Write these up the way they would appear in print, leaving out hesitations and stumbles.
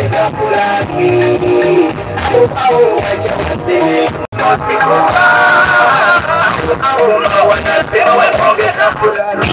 ongeza fulani au wachawazee wasikufa au wanasema wanaongeza fulani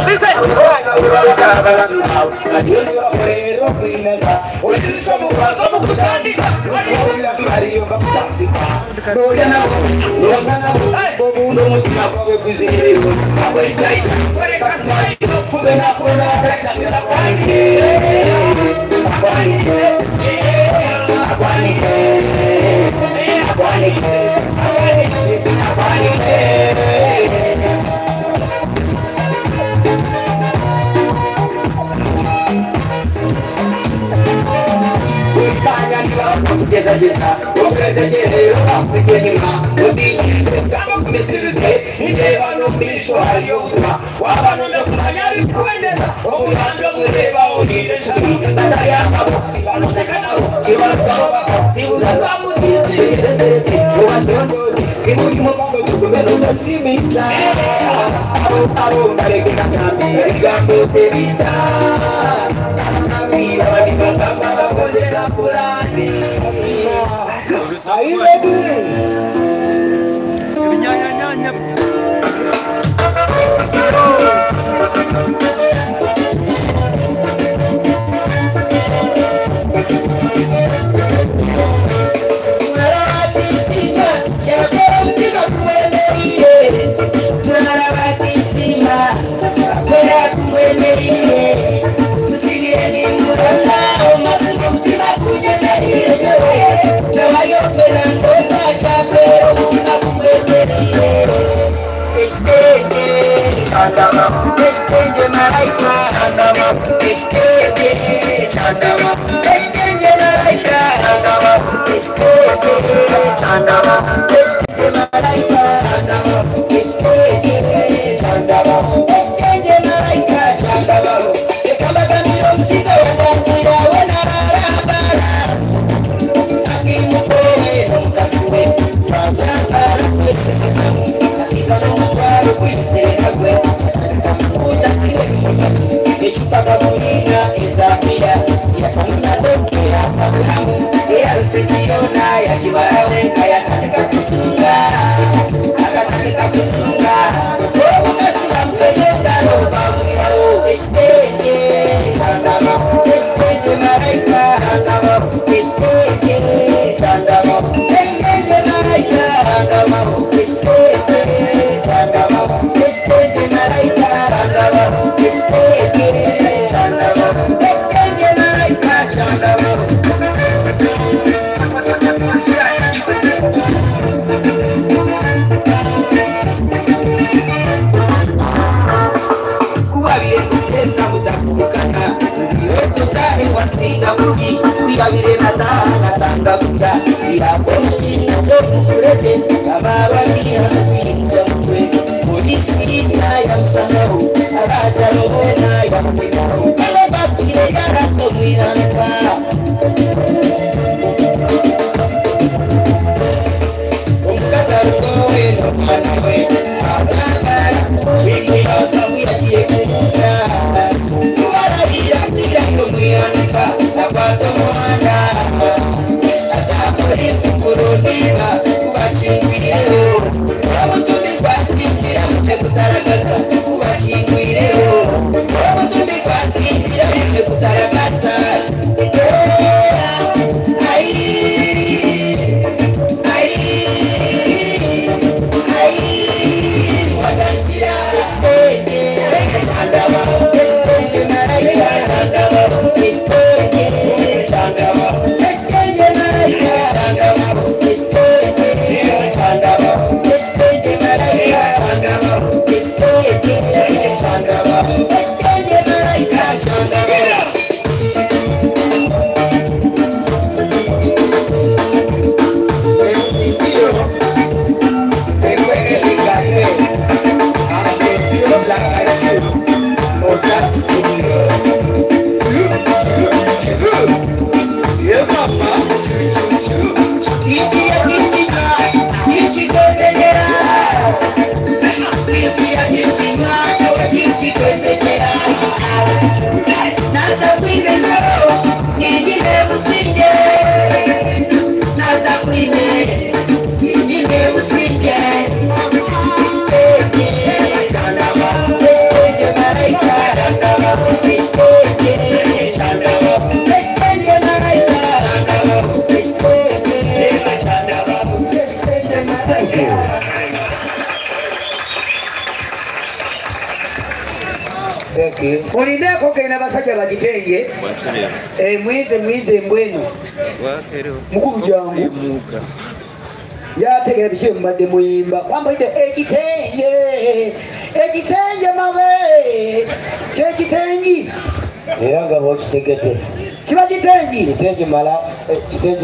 Jesa, o presidente, o secretário, o DJ, kama kumisirizwe, nideva no bicho ayuta, wabano ndo kumanyari kuendeza, o mutando mureba o nide chami, nataya kabuksi bano sekana, chiwa karoba kabuksi uzazamu tisi, o watondozi, simu yumo bango chukumelo kasimisa, aro nareke na kami, gambo tevita, kami, wabani bakamba bakonde la pulani. Are you ready? Burundi Okay. Olindeko genda basajja bagitenge. Mwize mbwenu. Mukulu jangu. Yategera biki mbadde muyimba. Kwambadde ekitenje mawe. Kyekitengi. Era nga bw'okitegedde. Kiba kitengi. Kitengi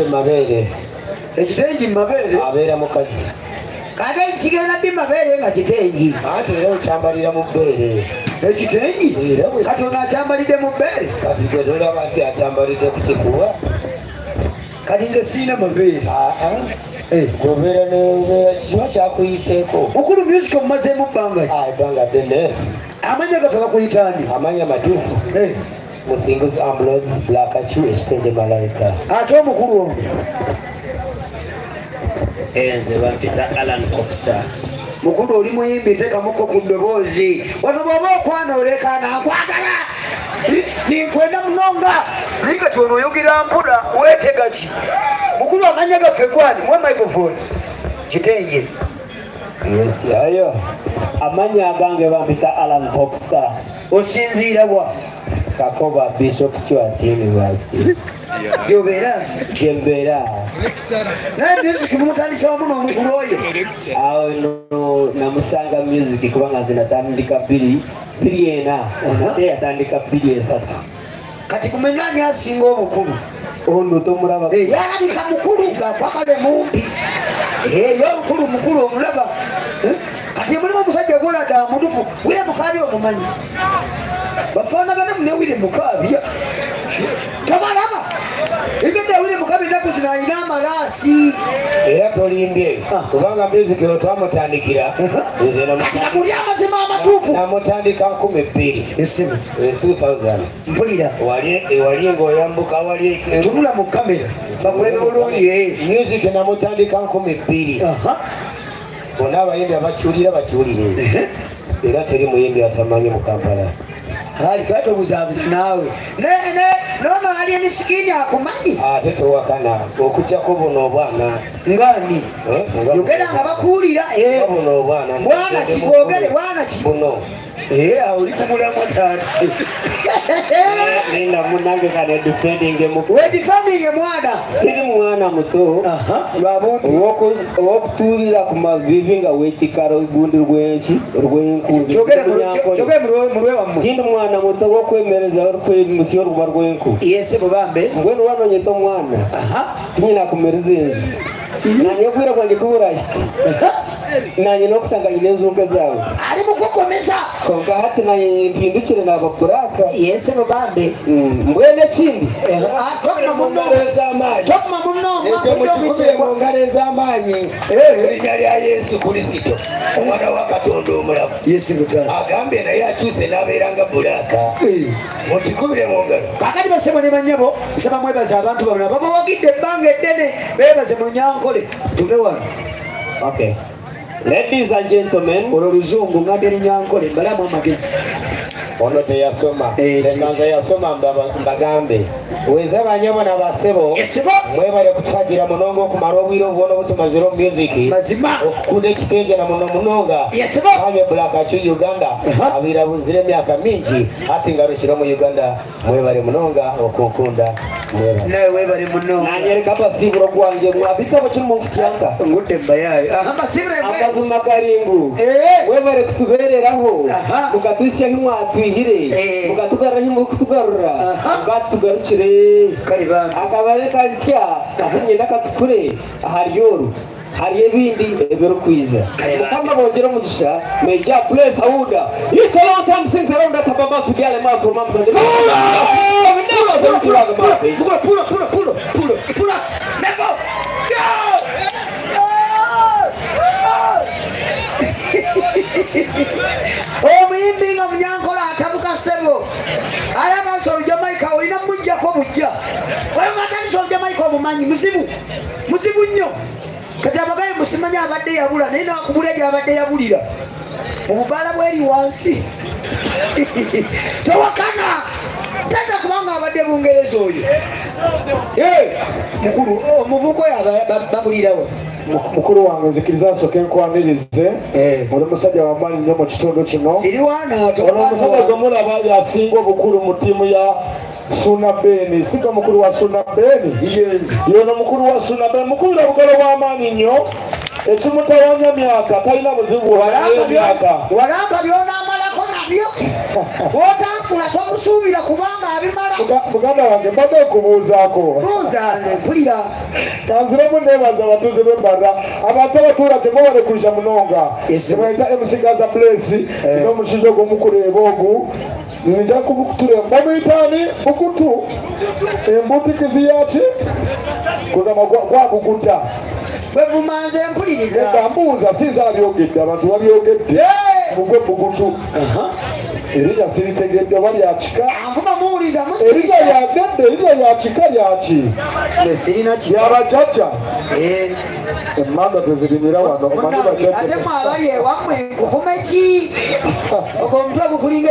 mabeere. Ekitengi mabeere. Abeera mukazi. Kade kigenda ddi mabeere nga kitengi. Ate era okyambalira mu bbeere. Ekitengi? Kati ono akyambalidde mu bbeere? Kati gwe tolaba nti akyambalidde ku kikuba? Kati nze siina mabeere. Obeera kiba kyakuyiseeko. Mukulu music omumazeemu bbanga ki? Ebbanga ddene. Amanya gafe bakuyitani? Amanya matuufu. Musinguzi Ambrose Blakachu ekitenje malayika. Ate omukulu ono? Nze bampita Alan Kopsa. Mukulu oli muyimbi teekamuko ku ddoboozi. Wano bw'oba okwana olekaana nkwagala. Ninkwenda munonga. Naye kati ono oyogera mpula weetega ki? Mukulu amanya gaffe gwani mwe microphone. Kitenje. Yes, ayo. Amanya agange bampita Alan Kopsa. Osinziira wa? Kakoba Bishop Stewart University. Gy'obeera? Gyembeera. Naye music mumutandisa wamu n'omukulu oyo? Awo no namusanga music kubanga nze natandika bbiri ena ate yatandika 2 kati kumenani asinga obukulu? Ono tomulaba? Yalabika mukulu ng'akwagale mumpi. Yo mukulu omulaba. Kati mulimu omusajja gwolada mudufu wire mukabi omumanyi. Bafaanagana mune wire mukabi. Tabalaba. Egenda wire mukabi ennaku zino alina amalaasi. Era tolimbye kubanga music yo twamutandikira nze namuli amazima amatuufu namutandika 1200 esimu 2000 mpulira ewali ng'oyambuka wali tunula mu kamera bakulebe bulungi music namutandika 1200 bonna abayimbi abakiwulira bakiwulire era teri muyimbi atamanyi mu Kampala. Hali kati obuzaabuza naawe nono ali emisikini akumanyi ate towakana okujjako buno obwana ngani yogera nga bakuwulira buno obwana bwana kibogere bwana buno oli kumulamu taata nina munange kane defending mwana siri mwana muto owokutuulira ku mavivi nga weetikala ogundi rw'enku tindi mwana muto wokwemereza orukwemusi oruba rw'enku yese bubambe mbwenu wanonyeta omwana tinyina kumereza enju nanye kwira kwange kuburayi nanye nokusanga nyina enzunga zawe ali mukukomeza konka hati nanye mpindukire nabakuraka yese bubambe mbwene kindi mongaleza amaanyi erinnya lya Yesu Kristo omwana wa Katonda omulamu agambye naye akyuse n'abeeranga bulaka mutikubire mu ngalo kakati basebo ne banyabo nsaba mwebaza abantu bano babawagidde ebbanga eddene beebaze mu Nyankole tuve wano. Okay. Ladies and gentlemen, olwo luzungu ngambye Nyankole mbalamu amagezi ono teyasoma enganza yasoma mbagambe weza banyabo n'abasebo mwebale kutuhagira munonga okumala obwire obwona obutumazira music mazima okukunda ekitenje na muno munonga kanye Blakachu Uganda abirabuzire emyaka mingi ati ngalo kiro mu Uganda mwebale munonga okukunda mwebale nawe webale munonga nanyereka abasiburo gwange mwabitabo kiri mu nfutyanga ngudde mbayayo amazima garingu webale kutubereraho mukatuisya nk'imwatwihire mukatugarura nk'umukutugarura mukatugarukire akabare kansya nyenda katukure haryoru hari ebindi ebero kwiza mukama bongera umugisha meja place auda it's a long time since around that baba kujale ma for mama pula never omuyimbi nga Munyankola atabuka sebo ayagasa olujamaika olina mujjako bujja wematanisa olujamaika omumanyi muzibu nnyo kati abagaye musimanyi abadde yabula naye nakubula gyabadde yabulira obubaala bweri wansi towakana tata kubanga abadde bungereza oyo mukulu omuvuko babulirawo mukulu wange nzikiriza nsooke nkwanirize oli musajja wamaanyi nnyo mu kitundu kino ono omusajja gwe mulaba yasinga obukulu mu ttiimu ya Suna Beni singa mukulu wa Suna Beni yono mukulu wa Suna Beni mukulu obugalo bw'amaanyi nnyo ekimutawanya myaka talina buzibu myaka walamba byonaamalako nabyo wotambula tomusuubira kubanga abimala muganda wange mbadde okubuuzaako buuza nze mpulira kanziremu neebaza abatuuze b'embarra abantu abatuula temubalekulisha munonga ebaita emusigaza bulesi n'omushizo gw'omukuleeba ogu nja kubukutula bamuyitaani bukutu embutikizi yaki kugamba gwabuguta bwevumanze mpuliriza mbuuza sinza abyogedde abantu babyogedde mugwe bugutu erinnya siritegedde oba lyakika erinnya lyagedde erinnya lyakika lyaki lyabajjajja emmanga tezirimira wano omanyi ate mwabali ewammwe nkukume ki ogwo omutwe gukulinga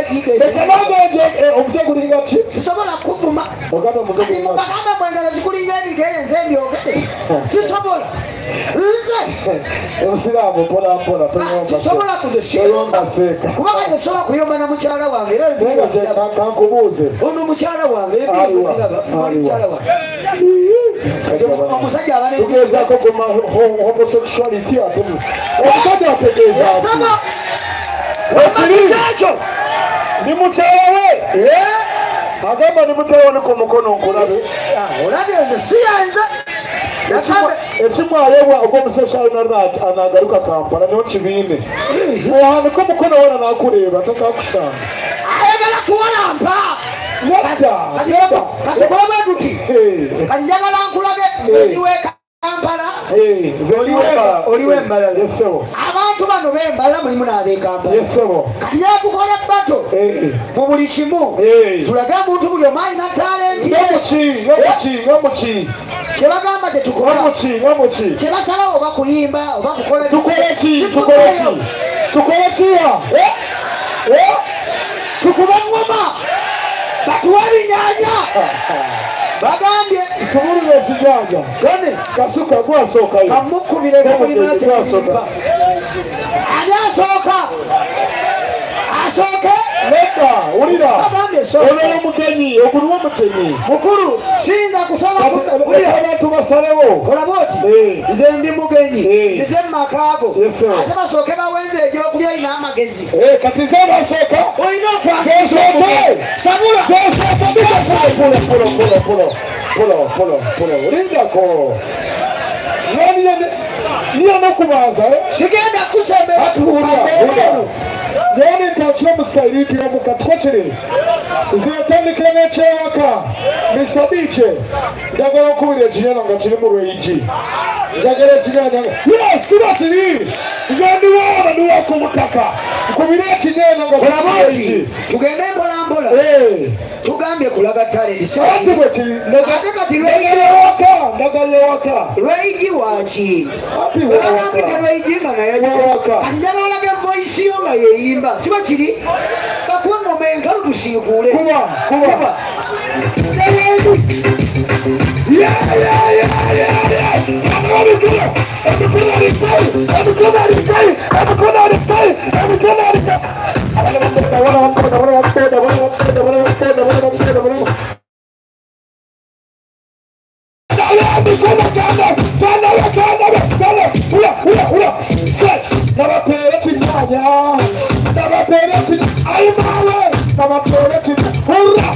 omutwe gulinga ki sisobola kuvuma oganda omutwe gulinga bagamba mwengalo zikulinga ebikere nze mbyogedde sisobola nze obusiraamu mpolampola sisobola toyomba seeka kubanga tesobola kuyomba na mukyala wange era kankubuuze ono mukyala wange mukyala wange omusajja tugezaako ku homosexuality ate omusajja ategeeza ekyo ndi mukyala we agamba ndi mukyala we ni ku mukono nkulabe olabye nze siyanze ekimwayebwa ogw'omusexual anagaruka Kampala niwo kibiine ohaniko omukono wona nakuleeba tekakushanga ayagala kuwalampa katikoba tuti kanjagala nkulabe ekiwe Kampala oliwe embala abantu bano bembala mulimu n'ab'ekampala kati yakukola ebbato mu buli kimu tulage muntu buli omu alina talenti ngomuki kyebagamba tetukola kyebasalawo oba kuyimba oba kukola tukole kiya tukuba ngoma batuwa ebinyanya bagambye nsubulira ekinyanja tone kasuka gwasookayo kamukubire kumulima kyekuyimba ani asooka asooke nedda wulira bagambye ololo mugenyi oguliwo mugenyi mukulu siyinza kusoba abantu basalewo kola booti nze ndi mugenyi nze mumakaago ate basooke bawenze egyokulya olina amagezi kati ze basooka olina okwasooke sabula pulo lindako niyo nokubanza sigenda kusembera none ntakira omusayirikira mukatwakire zinatandikira n'ekyewaka misabiike njagala okubira ekinyana nga kiri mu lweyiki njagala ekinyana siba kiri nze ndiwaaba ndiwa ku butaka nkubire ekinyana nga kiri tugende mpolampola tugambye kulaga talenti ate kati ndagayewaka lweyigi waki bagambite lweyigi nga naye njagala olaga emboyisiyo nga yeyimba siba kiri bakuwa ngoma enkalu tusiikuule kuba nabateera kinyanya nabateera ayimawe nabateera hurra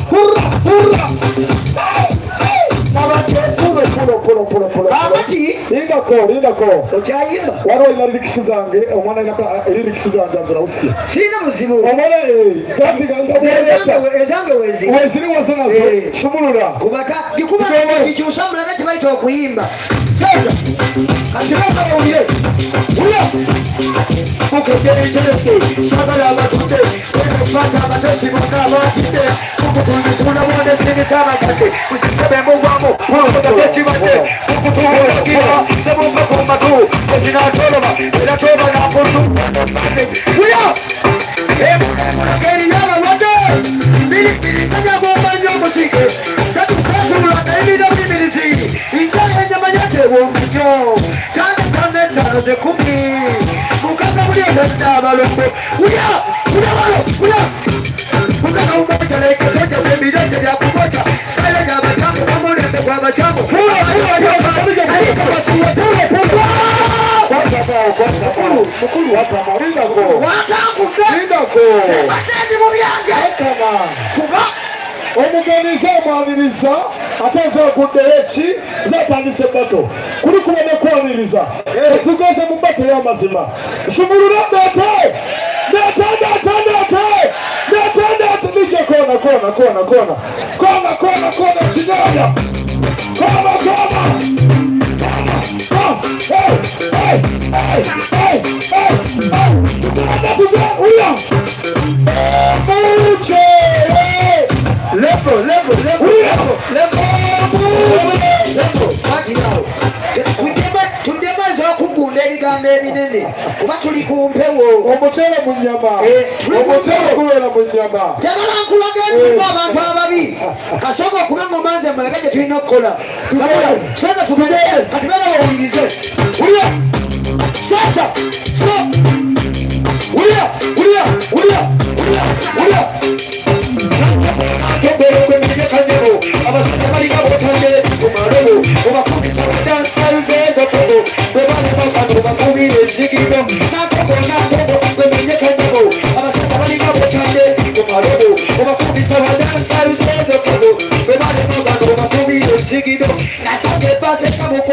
lindako okyayimba waliwo ina lirikisi zange omwana lirikisi zange azirawusia sirina muzibu omwana ezange weziriwoze nazo shumulula kubata gikubakikyusa mulaga kibaita okuyimba sasa katibakawulire uya mukejerejereke sagala abatudde ekufata abatesi bonna abatidde mukutundisibula bwondesingisa abakate musisebe mugwamu mugatekibadde mukutuulagira sebuva ku matu ezinatoloba era toba nakuntu uya ngeri yabalwadde biri kanyagomba nnyo omusike bw'omunyo tandikane ttaano ze kumi mukaka buli enda abalongo ulya mukaka umotalekesoja wembirese lyakumoja sala lyabatamu bamulembe gw'abacamu mukulu watama lindako watangudde mu byange kuba omuganiza amwaniriza ate nzaguddeyo eki zatandise bato kuli kuba nekwaniriza tugeze mu bato y'amazima sumulula ndete nije kona kinyanya tudyemaze okugunda ebigambo ebinene kuba tuli ku mpewo omuceere mu nnyama omuceere gubeera mu nnyama jagala nkulaga ebimu abantu ababi kasooka okuba ngoma nze mulaga gye tulina okukola sasa katubeera bawulirize ulya sasa ulya kebelogwemijekanyebo abasajja balina botondere kumalobo obakubisa badansaluzeegotogo bebanebakano bakubira ezigido natogo gwemenyekanyebo abasajja balina botonde kumalobo obakubisa badansaluzeegotogo bebanebakano bakubira ezigido nasage basekaboko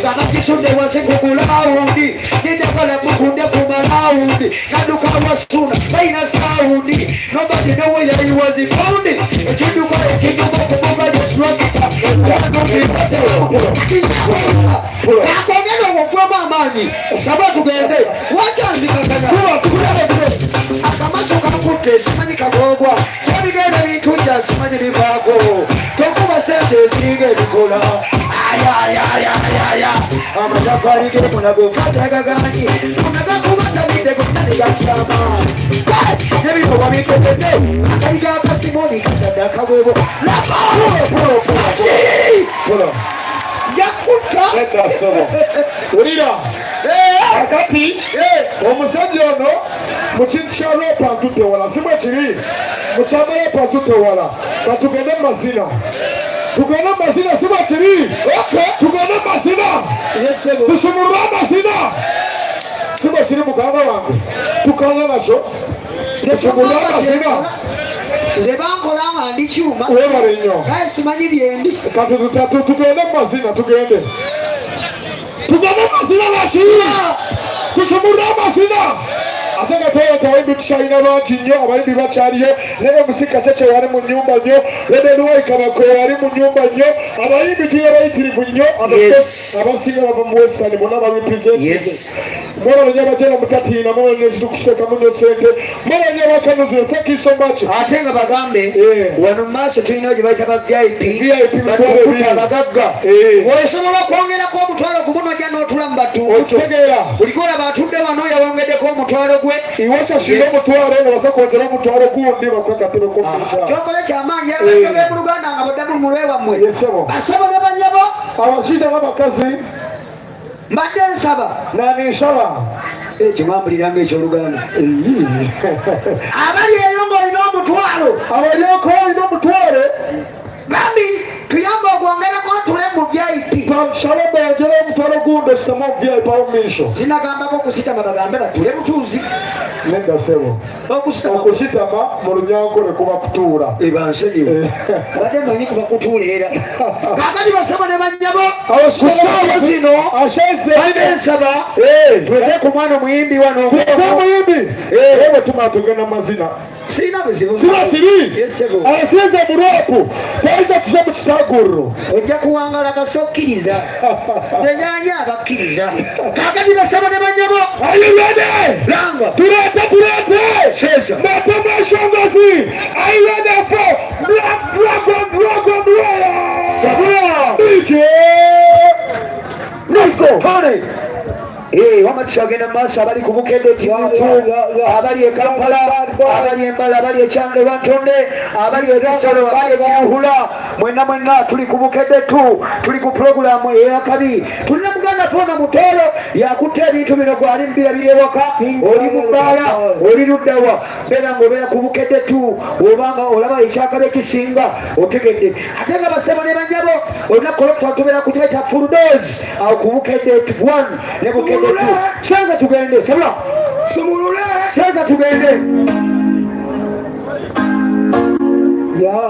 bakisudde wasekugulawundi nidagala mukunde kumalawundi naduka wasuna baina sawundi nobody know where he was found ekiduka okubuga jeswakita akongera okugwamu amaanyi osaba tugende wacanzikakanya akamaso kakutte simanyi kagogwa ebigenda bintu nja simanyi bivaako tokuba sente eziringa ebikola amatafali gemunago fatagaganyi munagakubatabidde gotanigakyama nebikolwa bikedede akali gakasimoni kasadde akabwebo jakutta ulira akati omusajja ono mu kintu kya lopa ntutewala simwe kiri mukyama lopa ntutewala katugende mazina tugende mazina simwe kiri tugende mazina tusumulule amazina simwe kiri muganda wange tukanga nakyo tusumulule amazina nze bankola nga ndi kyuma webale nnyo naye simanyi byendi kati tugende mazina tugende mazina laki tusumulule amazina ate nga toyota abayimbi tukyalina bangi nnyo abayimbi bakyaliyo naye musika kyekye wali mu nnyumba nnyo ledeluwai kabako wali mu nnyumba nnyo abayimbi tulina bayitirivu nnyo abasinga bava mu western bonna barepresente mwabalanya abajala mutatiina mwabalanya ekitukusitekamu nyo sente mwabalanya bakanuzire thank you so much ate nga bagambe wano mu maaso tulinawo gye bayita ba vip abagagga osobola okwongerako omutwalo gumu nojja n'otula mu battu okitegeera buliko olaba atudde wano yawongeddeko omutwalo gwe iwasashira omutwalo nga basa kwongera omutwalo gundi bakwekatebe kyokole kyamaanyi abajoge mu luganda nga boddamu mulwe wammwe basabo ne banyabo abashiita n'abakazi mbadde nsaba naninsaba kimwambuliranga ekyoluganda abali eyo ng'olina omutwalo abalyoko olina omutwalo bambi tuyamba okwongerako tule mu vip shalomba yongera omutwalo gundi ositama mu vip awo miisho sinagambako okusitama bagambe batule butuuzi nedda sebo okusitama mu lunyankole kuba kutuula ebansonyiwe abadde manyi kuba kutuula era kakati basaba ne banyabo kusaawa zino asheze balina ensaba twete ku mwana omuyimbi wano omuyimbi bwe tumala tugenda mazina sirina buzibu siba kiri asize mu roopu tayinza tuze mu kisaguriro ojja kuwangala kasokkiriza zenyanya abakkiriza kakati basaba ne banyabo ayirede langa turete sesa matemashongozi ayirede fo black dragon royal sabula DJ Nico Tony wama tukyagenda mu maaso abali ku Bukedde Timutu abali e Kampala abali e Mbala abali e Kyangwe Bantonde abali e Bisolo abali e Kiruhula mwena tuli ku bukedde tu tuli ku programu eyakabi tulina muganda pona mutero yakutte ebintu bino gwali mbirabire waka oli mubala oli luddawa bera ngobera ku bukedde tu obanga olaba ekyakabe kisinga otegedde ate nga basebo ne banyabo olina kolokta tubera ku kibeta full dose awo ku bukedde 1 ne bukedde 2 senza tugende sabula Sumulule senza tugende ya